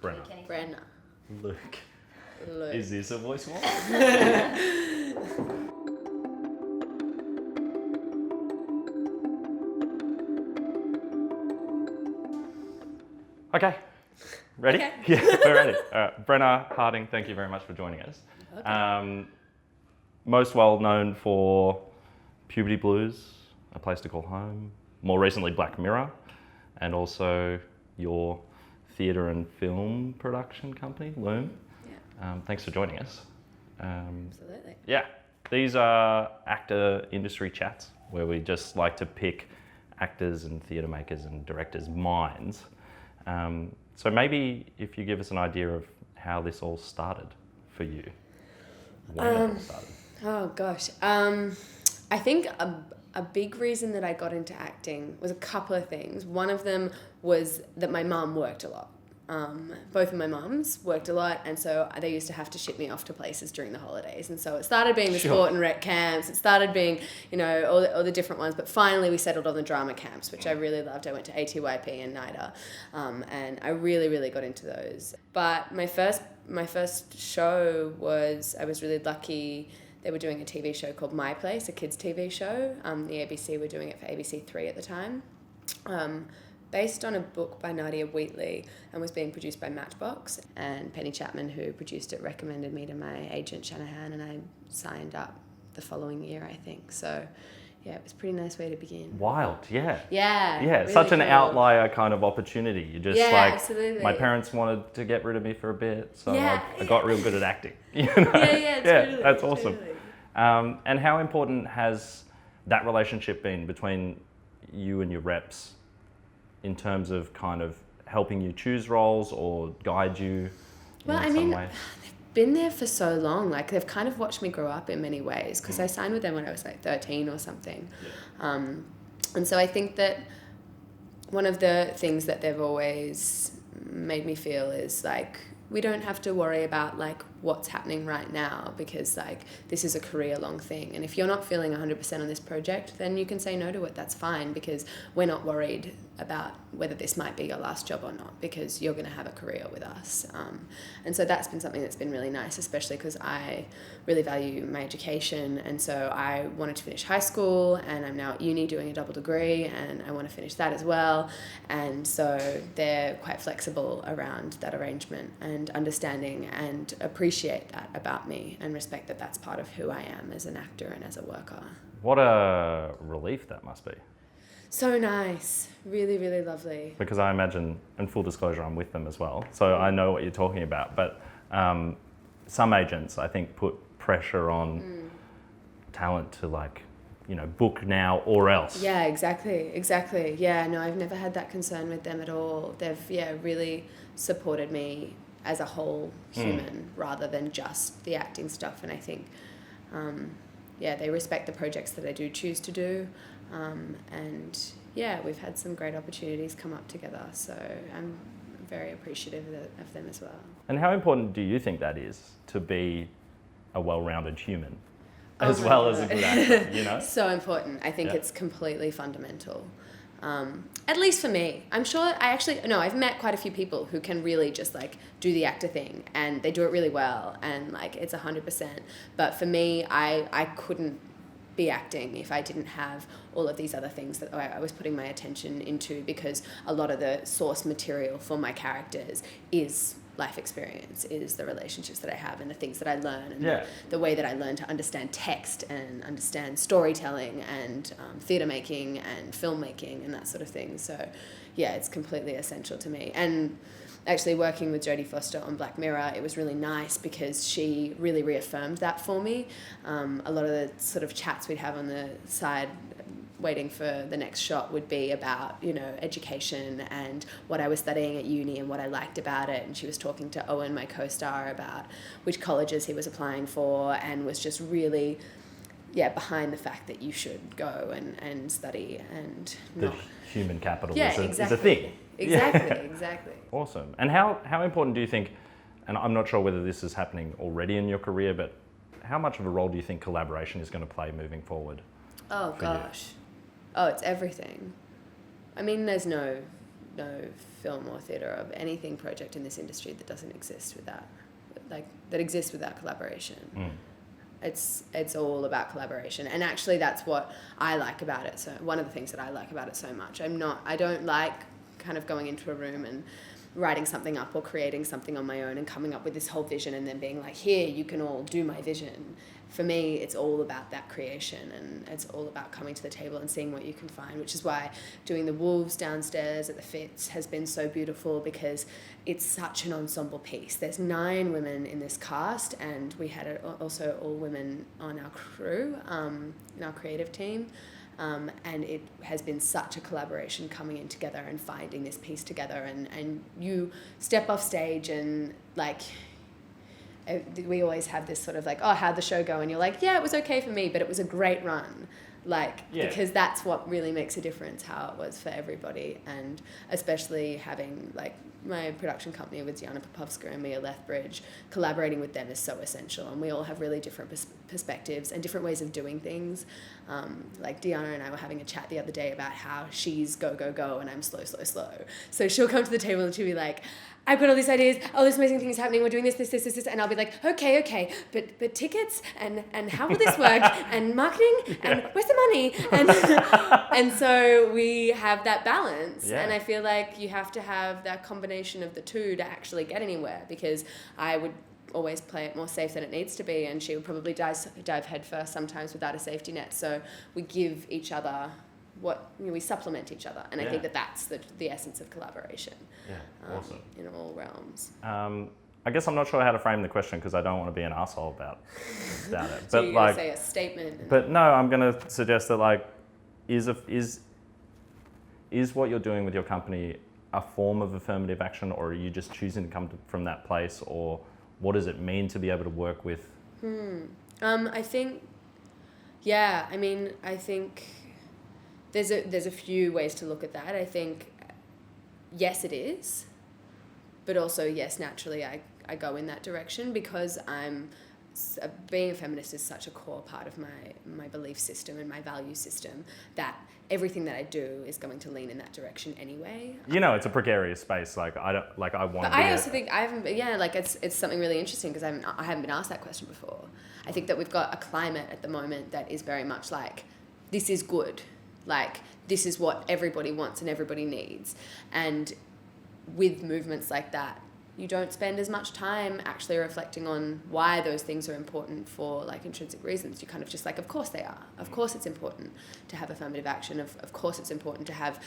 Brenna. Brenna. Luke. Luke. Is this a voice swap? Okay. Ready? Okay. Yeah, we're ready. All right. Brenna Harding, thank you very much for joining us. Okay. Most well known for Puberty Blues, A Place to Call Home, more recently Black Mirror, and also your theatre and film production company, Loom. Yeah. Thanks for joining us. Absolutely. Yeah, these are actor industry chats where we just like to pick actors and theatre makers and directors' minds. So maybe if you give us an idea of how this all started for you, when it all started. Oh gosh. I think a big reason that I got into acting was a couple of things. One of them was that my mum worked a lot. Both of my mums worked a lot, and so they used to have to ship me off to places during the holidays. And so it started being the sport and rec camps. It started being, all the different ones. But finally we settled on the drama camps, which I really loved. I went to ATYP and NIDA, and I really, really got into those. But my first show was, I was really lucky. They were doing a TV show called My Place, a kids' TV show. The ABC were doing it for ABC 3 at the time. Based on a book by Nadia Wheatley and was being produced by Matchbox. And Penny Chapman, who produced it, recommended me to my agent Shanahan, and I signed up the following year, I think. So, yeah, it was a pretty nice way to begin. Wild, yeah. Yeah. Yeah, really such an cool. outlier kind of opportunity. You just absolutely. My parents wanted to get rid of me for a bit, so Yeah, I got real good at acting. Yeah, totally, that's awesome. Totally. And how important has that relationship been between you and your reps in terms of kind of helping you choose roles or guide you in some way? They've been there for so long. Like, they've kind of watched me grow up in many ways, because I signed with them when I was like 13 or something. Yeah. And so I think that one of the things that they've always made me feel is like, we don't have to worry about like what's happening right now, because like this is a career long thing, and if you're not feeling 100% on this project, then you can say no to it. That's fine, because we're not worried about whether this might be your last job or not, because you're going to have a career with us. And so that's been something that's been really nice, especially because I really value my education, and so I wanted to finish high school, and I'm now at uni doing a double degree, and I want to finish that as well. And so they're quite flexible around that arrangement and understanding and appreciate that about me and respect that that's part of who I am as an actor and as a worker. What a relief that must be. So nice. Really, really lovely. Because I imagine, and full disclosure, I'm with them as well, so I know what you're talking about, but some agents, I think, put pressure on talent to book now or else. Yeah, exactly. Yeah, no, I've never had that concern with them at all. They've, really supported me as a whole human rather than just the acting stuff. And I think, they respect the projects that I do choose to do. And we've had some great opportunities come up together. So I'm very appreciative of them as well. And how important do you think that is, to be a well-rounded human as well as a good actor, So important. I think it's completely fundamental. At least for me. I'm sure I've met quite a few people who can really just like do the actor thing, and they do it really well, and like it's 100%. But for me, I couldn't be acting if I didn't have all of these other things that I was putting my attention into, because a lot of the source material for my characters is life experience, is the relationships that I have and the things that I learn, and the way that I learn to understand text and understand storytelling and theatre making and filmmaking and that sort of thing. So it's completely essential to me. And actually working with Jodie Foster on Black Mirror, it was really nice because she really reaffirmed that for me. A lot of the sort of chats we'd have on the side waiting for the next shot would be about, education and what I was studying at uni and what I liked about it. And she was talking to Owen, my co-star, about which colleges he was applying for, and was just really, behind the fact that you should go and study and the not... human capital is exactly. a thing. Exactly. Awesome. And how important do you think, and I'm not sure whether this is happening already in your career, but how much of a role do you think collaboration is going to play moving forward? Oh, gosh. Oh, it's everything. I mean, there's no no film or theatre of anything project in this industry that doesn't exist without, that exists without collaboration. It's all about collaboration, and actually that's what I like about it. So one of the things that I like about it so much, I don't like kind of going into a room and writing something up or creating something on my own and coming up with this whole vision and then being like, here, you can all do my vision. For me, it's all about that creation, and it's all about coming to the table and seeing what you can find, which is why doing the Wolves downstairs at the Fitz has been so beautiful, because it's such an ensemble piece. There's 9 women in this cast, and we had also all women on our crew, in our creative team. And it has been such a collaboration coming in together and finding this piece together, and you step off stage and like, we always have this sort of like, oh, how'd the show go? And you're like, yeah, it was okay for me, but it was a great run. Because that's what really makes a difference, how it was for everybody. And especially having like my production company with Diana Popovska and Mia Lethbridge, collaborating with them is so essential. And we all have really different perspectives and different ways of doing things. Like Diana and I were having a chat the other day about how she's go, go, go, and I'm slow, slow, slow. So she'll come to the table and she'll be like, I've got all these ideas, all this amazing thing is happening, we're doing this, and I'll be like, okay, but tickets, and how will this work, and marketing, and where's the money, and so we have that balance, and I feel like you have to have that combination of the two to actually get anywhere, because I would always play it more safe than it needs to be, and she would probably dive headfirst sometimes without a safety net, so we give each other we supplement each other, and I think that that's the essence of collaboration. Awesome. In all realms. I guess I'm not sure how to frame the question, because I don't want to be an asshole about it. So but you're like, going to say a statement. But no, I'm going to suggest that like, is what you're doing with your company a form of affirmative action, or are you just choosing to come from that place, or what does it mean to be able to work with? I think there's a few ways to look at that. I think, yes, it is, but also, yes, naturally I go in that direction, because being a feminist is such a core part of my belief system and my value system, that everything that I do is going to lean in that direction anyway. It's a precarious space. Like I want. But I also think it's something really interesting, because I haven't been asked that question before. I think that we've got a climate at the moment that is very much like, this is good. Like, this is what everybody wants and everybody needs. And with movements like that, you don't spend as much time actually reflecting on why those things are important for like intrinsic reasons. You kind of just like, of course they are. Of course it's important to have affirmative action. Of course it's important to have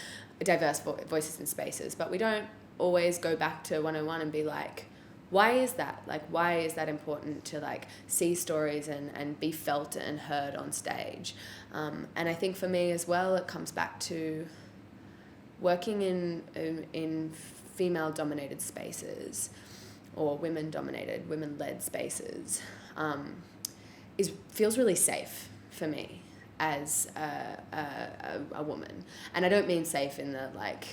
diverse voices and spaces. But we don't always go back to 101 and be like, why is that? Like, why is that important to like see stories and be felt and heard on stage? And I think for me as well, it comes back to working in female-dominated spaces, or women-dominated, women-led spaces, feels really safe for me as a woman. And I don't mean safe in the like,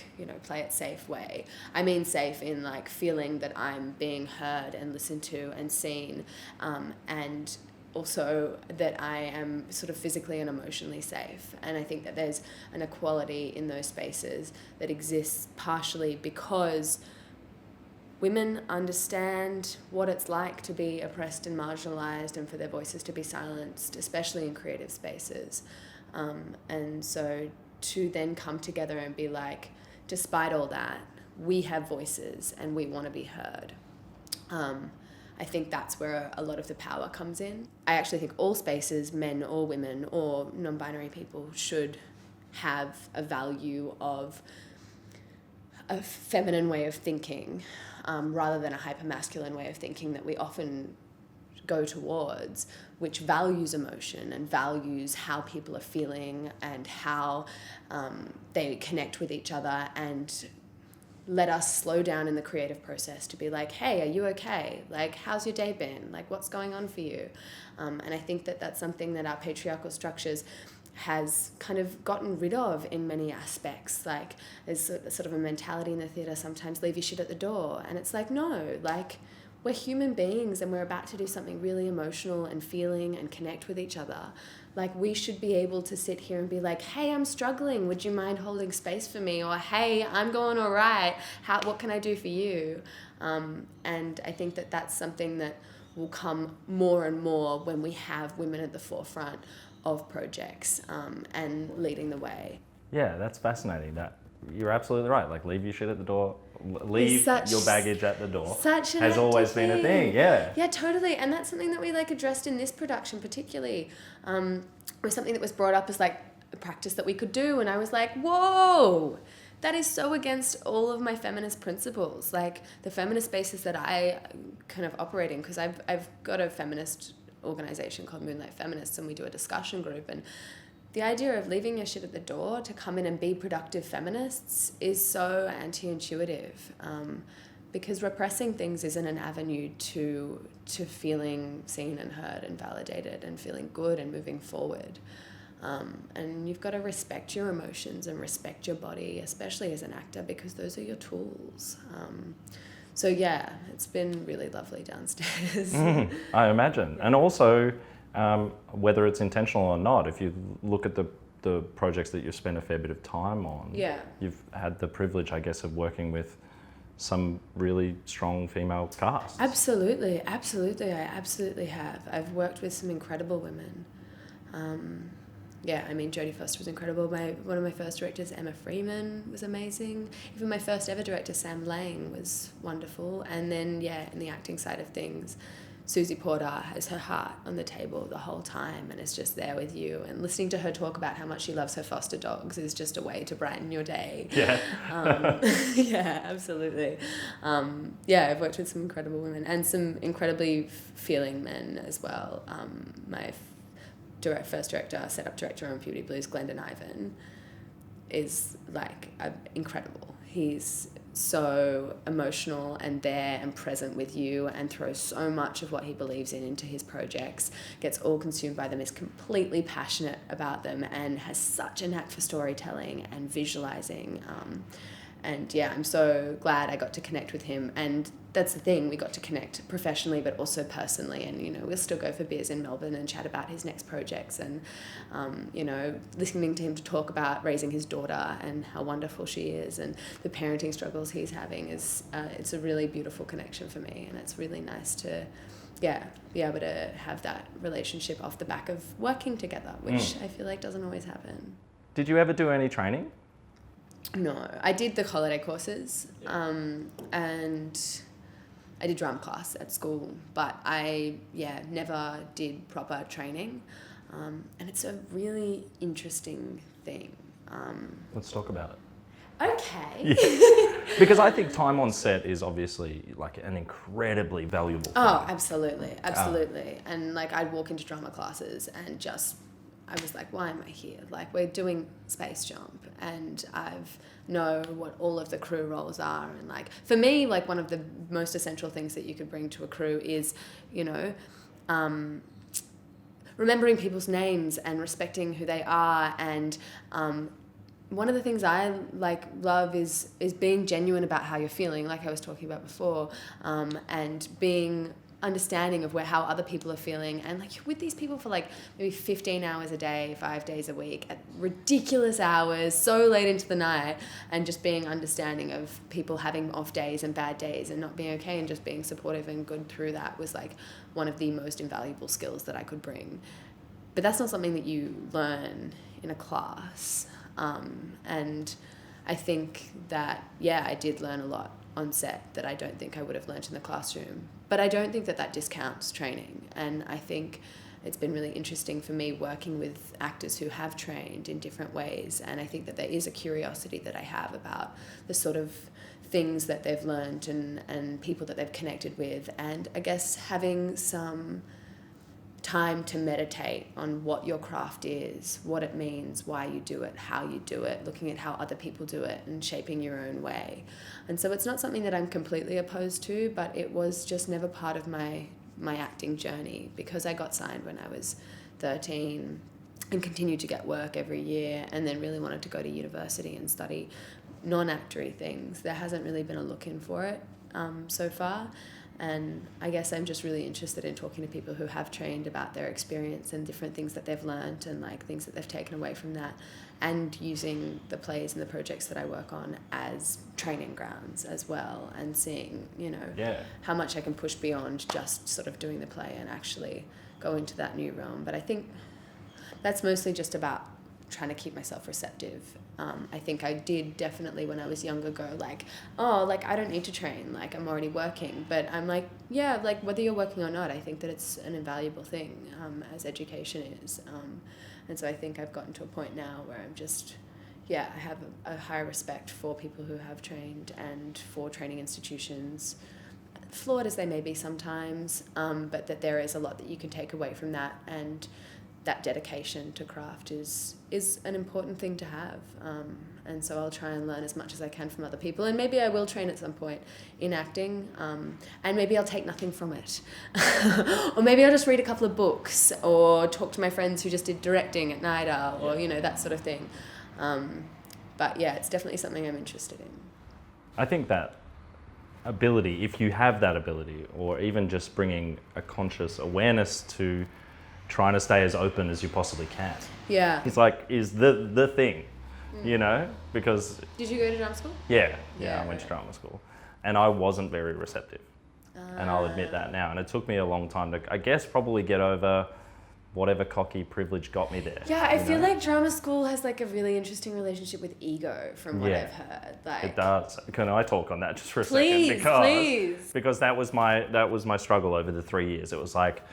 play it safe way. I mean safe in like feeling that I'm being heard and listened to and seen, and also that I am sort of physically and emotionally safe. And I think that there's an equality in those spaces that exists partially because women understand what it's like to be oppressed and marginalized and for their voices to be silenced, especially in creative spaces. And so to then come together and be like, despite all that, we have voices and we want to be heard. I think that's where a lot of the power comes in. I actually think all spaces, men or women or non-binary people, should have a value of a feminine way of thinking, rather than a hyper-masculine way of thinking that we often go towards, which values emotion and values how people are feeling and how they connect with each other, and let us slow down in the creative process to be like, hey, are you okay? Like, how's your day been? Like, what's going on for you? And I think that that's something that our patriarchal structures has kind of gotten rid of in many aspects. Like, there's sort of a mentality in the theatre, sometimes leave your shit at the door. And it's like, no, like, we're human beings and we're about to do something really emotional and feeling and connect with each other. Like, we should be able to sit here and be like, hey, I'm struggling. Would you mind holding space for me? Or, hey, I'm going all right. What can I do for you? And I think that that's something that will come more and more when we have women at the forefront of projects and leading the way. Yeah, that's fascinating. That you're absolutely right. Like, leave your shit at the door. Leave your baggage at the door. Such an has always been a thing. Yeah. Yeah, totally. And that's something that we like addressed in this production, particularly. Was something that was brought up as like a practice that we could do, and I was like, whoa. That is so against all of my feminist principles, like the feminist spaces that I kind of operate in, because I've got a feminist organization called Moonlight Feminists, and we do a discussion group, and the idea of leaving your shit at the door to come in and be productive feminists is so anti-intuitive, because repressing things isn't an avenue to feeling seen and heard and validated and feeling good and moving forward. And you've got to respect your emotions and respect your body, especially as an actor, because those are your tools. So yeah, it's been really lovely downstairs. I imagine. And also, whether it's intentional or not, if you look at the projects that you've spent a fair bit of time on, you've had the privilege, I guess, of working with some really strong female casts. Absolutely. I absolutely have. I've worked with some incredible women. I mean, Jodie Foster was incredible. One of my first directors, Emma Freeman, was amazing. Even my first ever director, Sam Lang, was wonderful. And then, in the acting side of things, Susie Porter has her heart on the table the whole time and is just there with you. And listening to her talk about how much she loves her foster dogs is just a way to brighten your day. Yeah. Absolutely. I've worked with some incredible women and some incredibly feeling men as well. My first director, setup director on Puberty Blues, Glendon Ivan, is like incredible. He's so emotional and there and present with you and throws so much of what he believes in into his projects, gets all consumed by them, is completely passionate about them, and has such a knack for storytelling and visualizing. I'm so glad I got to connect with him. And that's the thing, we got to connect professionally but also personally, and we'll still go for beers in Melbourne and chat about his next projects, and listening to him to talk about raising his daughter and how wonderful she is and the parenting struggles he's having is it's a really beautiful connection for me, and it's really nice to be able to have that relationship off the back of working together, which I feel like doesn't always happen. Did you ever do any training? No, I did the holiday courses, and I did drum class at school, but I never did proper training, and it's a really interesting thing. Let's talk about it. Okay. Yeah. Because I think time on set is obviously like an incredibly valuable thing. Oh, absolutely. And like I'd walk into drama classes and I was like, why am I here? Like, we're doing Space Jump, and I've know what all of the crew roles are. And like, for me, like one of the most essential things that you could bring to a crew is, remembering people's names and respecting who they are. And one of the things I love is being genuine about how you're feeling, like I was talking about before, and being understanding of how other people are feeling, and like you're with these people for like maybe 15 hours a day, 5 days a week at ridiculous hours, so late into the night, and just being understanding of people having off days and bad days and not being okay, and just being supportive and good through that was like one of the most invaluable skills that I could bring. But that's not something that you learn in a class, and I think that I did learn a lot on set that I don't think I would have learnt in the classroom. But I don't think that discounts training. And I think it's been really interesting for me working with actors who have trained in different ways. And I think that there is a curiosity that I have about the sort of things that they've learned and people that they've connected with. And I guess having some time to meditate on what your craft is, what it means, why you do it, how you do it, looking at how other people do it and shaping your own way. And so it's not something that I'm completely opposed to, but it was just never part of my acting journey, because I got signed when I was 13 and continued to get work every year, and then really wanted to go to university and study non-actory things. There hasn't really been a look in for it so far. And I guess I'm just really interested in talking to people who have trained about their experience and different things that they've learned and like things that they've taken away from that, and using the plays and the projects that I work on as training grounds as well, and seeing, you know, how much I can push beyond just sort of doing the play and actually go into that new realm. But I think that's mostly just about trying to keep myself receptive. I think I did definitely when I was younger go like, oh, like I don't need to train, like I'm already working. But I'm like, yeah, like whether you're working or not, I think that it's an invaluable thing, as education is. And so I think I've gotten to a point now where I'm just, I have a higher respect for people who have trained and for training institutions, flawed as they may be sometimes, but that there is a lot that you can take away from that, and that dedication to craft is an important thing to have. And so I'll try and learn as much as I can from other people, and maybe I will train at some point in acting, and maybe I'll take nothing from it. Or maybe I'll just read a couple of books or talk to my friends who just did directing at NIDA or, you know, that sort of thing. But yeah, it's definitely something I'm interested in. I think that ability, if you have that ability, or even just bringing a conscious awareness to trying to stay as open as you possibly can. Yeah. It's like, is the thing, you know, because... Did you go to drama school? Yeah, I went to drama school. And I wasn't very receptive. And I'll admit that now. And it took me a long time to, I guess, probably get over whatever cocky privilege got me there. Yeah, I feel like drama school has like a really interesting relationship with ego from what I've heard. Like, it does. Can I talk on that just for a second? Please. Because that was my struggle over the 3 years. It was like,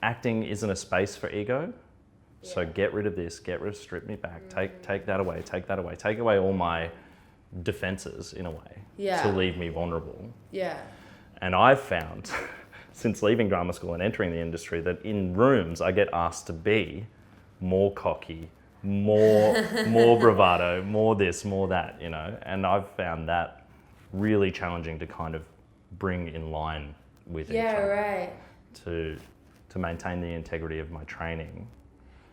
acting isn't a space for ego. So get rid of this, strip me back, take that away, take away all my defenses in a way to leave me vulnerable. Yeah. And I've found since leaving drama school and entering the industry that in rooms I get asked to be more cocky, more bravado, more this, more that, you know, and I've found that really challenging to kind of bring in line with each other. Right. To maintain the integrity of my training.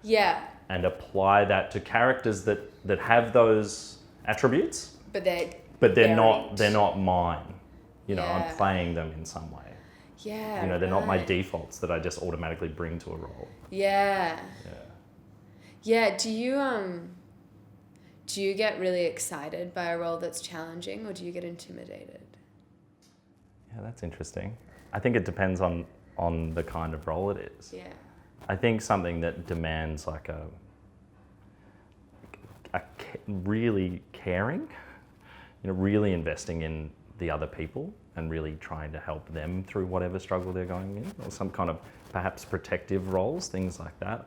Yeah. And apply that to characters that have those attributes. But they're not mine. You know, I'm playing them in some way. Yeah. You know, they're not my defaults that I just automatically bring to a role. Yeah. Yeah. Do you get really excited by a role that's challenging, or do you get intimidated? Yeah, that's interesting. I think it depends on the kind of role it is. Yeah. I think something that demands like a really caring, you know, really investing in the other people and really trying to help them through whatever struggle they're going in, or some kind of perhaps protective roles, things like that,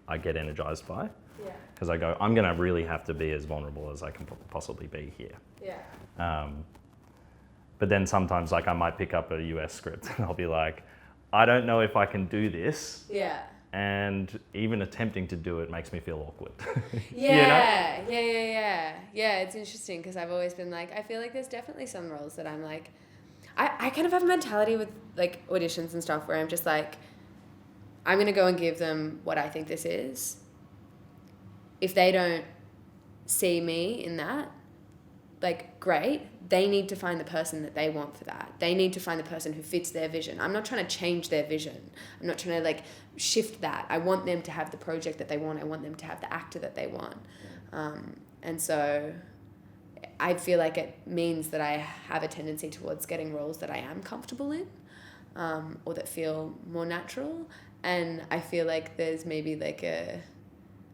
I get energized by. Yeah. Because I go, I'm going to really have to be as vulnerable as I can possibly be here. Yeah. But then sometimes, like, I might pick up a US script and I'll be like, I don't know if I can do this. Yeah. And even attempting to do it makes me feel awkward. Yeah. You know? Yeah, it's interesting because I've always been like, I feel like there's definitely some roles that I'm like, I kind of have a mentality with like auditions and stuff where I'm just like, I'm going to go and give them what I think this is. If they don't see me in that, like, great. They need to find the person that they want for that. They need to find the person who fits their vision. I'm not trying to change their vision. I'm not trying to like shift that. I want them to have the project that they want. I want them to have the actor that they want. And so I feel like it means that I have a tendency towards getting roles that I am comfortable in, or that feel more natural. And I feel like there's maybe like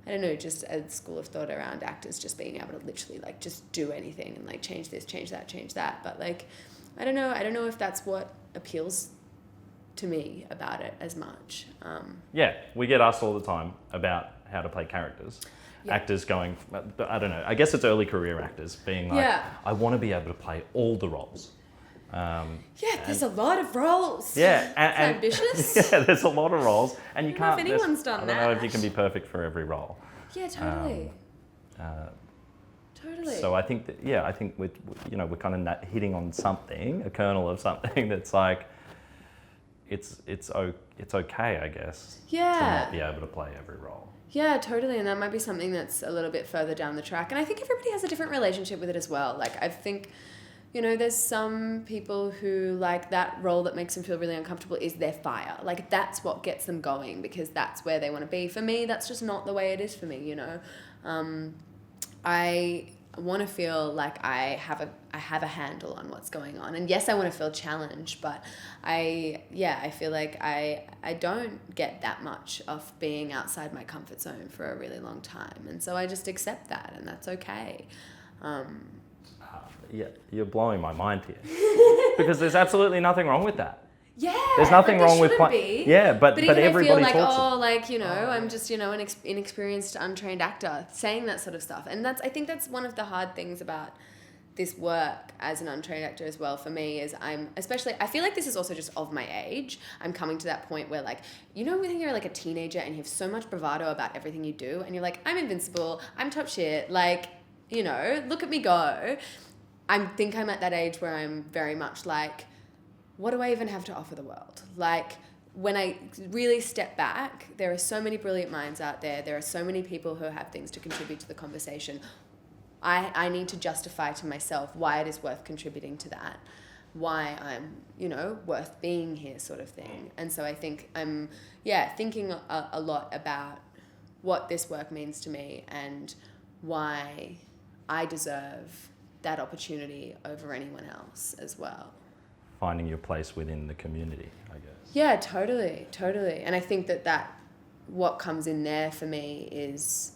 I don't know, just a school of thought around actors just being able to literally like just do anything and like change this, change that. But like, I don't know if that's what appeals to me about it as much. Yeah, we get asked all the time about how to play characters. Yeah. Actors going, I don't know, I guess it's early career actors being like, I want to be able to play all the roles. There's a lot of roles. Yeah, and ambitious. Yeah, there's a lot of roles, and you can't. If anyone's done that. I don't know if you can be perfect for every role. Yeah, totally. Totally. So I think that we're kind of hitting on something, a kernel of something that's like, it's okay, I guess. Yeah. To not be able to play every role. Yeah, totally. And that might be something that's a little bit further down the track. And I think everybody has a different relationship with it as well. Like, I think you know, there's some people who, like, that role that makes them feel really uncomfortable is their fire. Like, that's what gets them going because that's where they want to be. For me, that's just not the way it is for me, you know. I want to feel like I have a handle on what's going on. And yes, I want to feel challenged, but I feel like I don't get that much of being outside my comfort zone for a really long time. And so I just accept that, and that's okay. Yeah, you're blowing my mind here. Because there's absolutely nothing wrong with that. Yeah, there's nothing wrong with be. Yeah, but even everybody I feel like, talks. oh, like, you know, I'm just, you know, an inexperienced, untrained actor saying that sort of stuff. And I think that's one of the hard things about this work as an untrained actor as well for me is I feel like this is also just of my age. I'm coming to that point where, like, you know, when you're like a teenager and you have so much bravado about everything you do and you're like, I'm invincible, I'm top shit, like, you know, look at me go. I think I'm at that age where I'm very much like, what do I even have to offer the world? Like, when I really step back, there are so many brilliant minds out there. There are so many people who have things to contribute to the conversation. I need to justify to myself why it is worth contributing to that, why I'm, you know, worth being here sort of thing. And so I think I'm, thinking a lot about what this work means to me and why I deserve that opportunity over anyone else as well. Finding your place within the community, I guess. Yeah, totally. And I think that what comes in there for me is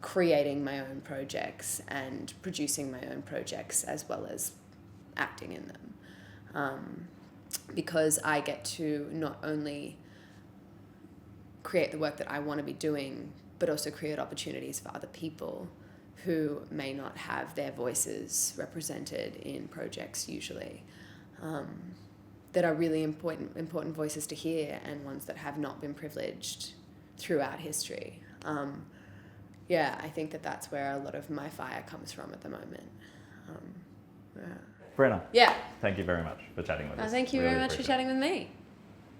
creating my own projects and producing my own projects as well as acting in them. Because I get to not only create the work that I want to be doing, but also create opportunities for other people who may not have their voices represented in projects usually. That are really important voices to hear and ones that have not been privileged throughout history. I think that's where a lot of my fire comes from at the moment. Brenna. Yeah. Thank you very much for chatting with us. Thank you very much for chatting with me.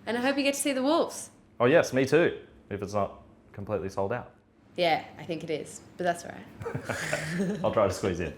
And I hope you get to see the wolves. Oh yes, me too, if it's not completely sold out. Yeah, I think it is, but that's all right. I'll try to squeeze in.